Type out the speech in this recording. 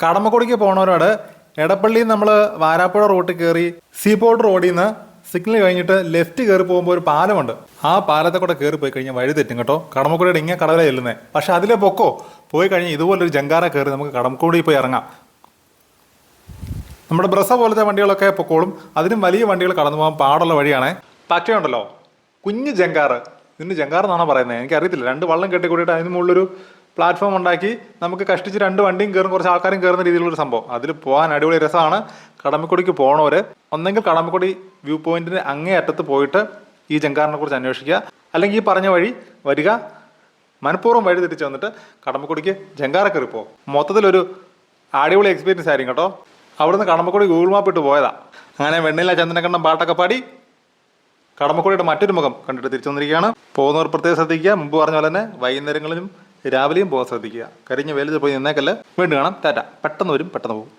കടമക്കുടിക്ക് പോണവരോട് എടപ്പള്ളിയിൽ നമ്മൾ വാരാപ്പുഴ റൂട്ടിൽ കയറി സീപോർട്ട് റോഡിൽ നിന്ന് സിഗ്നൽ കഴിഞ്ഞിട്ട് ലെഫ്റ്റ് കയറി പോകുമ്പോൾ ഒരു പാലമുണ്ട്. ആ പാലത്തെ കൂടെ കയറി പോയി കഴിഞ്ഞാൽ വഴി തെറ്റും കേട്ടോ. കടമക്കുടിയുടെ ഇങ്ങനെ കടവല ചെല്ലുന്നത്. പക്ഷെ അതിലെ പൊക്കോ പോയി കഴിഞ്ഞാൽ ഇതുപോലൊരു ജങ്കാറ കയറി നമുക്ക് കടമക്കുടി പോയി ഇറങ്ങാം. നമ്മുടെ ബ്രസ പോലത്തെ വണ്ടികളൊക്കെ പൊക്കോളും. അതിനും വലിയ വണ്ടികൾ കടന്നു പോകാൻ പാടുള്ള വഴിയാണ്. പക്ഷേ ഉണ്ടല്ലോ കുഞ്ഞ് ജങ്കാറ്, ഇതിന് ജങ്കാർ എന്നാണോ പറയുന്നത് എനിക്കറിയത്തില്ല. 2 വള്ളം കെട്ടിക്കൂടിയിട്ട് അതിന് മുകളിലൊരു പ്ലാറ്റ്ഫോം ഉണ്ടാക്കി നമുക്ക് കഷ്ടിച്ച് 2 വണ്ടിയും കയറും, കുറച്ച് ആൾക്കാരും കയറുന്ന രീതിയിലുള്ളൊരു സംഭവം. അതിൽ പോകാൻ അടിപൊളി രസമാണ്. കടമക്കുടിക്ക് പോകണവർ ഒന്നെങ്കിൽ കടമക്കുടി വ്യൂ പോയിന്റിന് അങ്ങേ അറ്റത്ത് പോയിട്ട് ഈ ജങ്കാറിനെ കുറിച്ച് അന്വേഷിക്കുക, അല്ലെങ്കിൽ ഈ പറഞ്ഞ വഴി വരിക, മനഃപൂർവ്വം വഴി തിരിച്ച് വന്നിട്ട് കടമക്കുടിക്ക് ജങ്കാറ കയറി പോകും. മൊത്തത്തിലൊരു അടിപൊളി എക്സ്പീരിയൻസ് ആയിരിക്കും കേട്ടോ. അവിടുന്ന് കടമക്കുടി ഗൂഗിൾ മാപ്പ് ഇട്ട് പോയതാ. അങ്ങനെ വെണ്ണില ചന്ദനക്കണ്ണം പാട്ടൊക്കെ പാടി കടമക്കുടിയുടെ മറ്റൊരു മുഖം കണ്ടിട്ട് തിരിച്ചു വന്നിരിക്കുകയാണ്. പോകുന്നവർ പ്രത്യേകം ശ്രദ്ധിക്കുക. മുമ്പ് പറഞ്ഞ പോലെ തന്നെ വൈകുന്നേരങ്ങളിലും രാവിലെയും പോകാൻ ശ്രദ്ധിക്കുക. കരിഞ്ഞ വെയിലത്ത് പോയി നിന്നേക്കല്ല. വീണ്ടും കാണാം. ടാറ്റ. പെട്ടെന്ന് വരും, പെട്ടെന്ന് പോകും.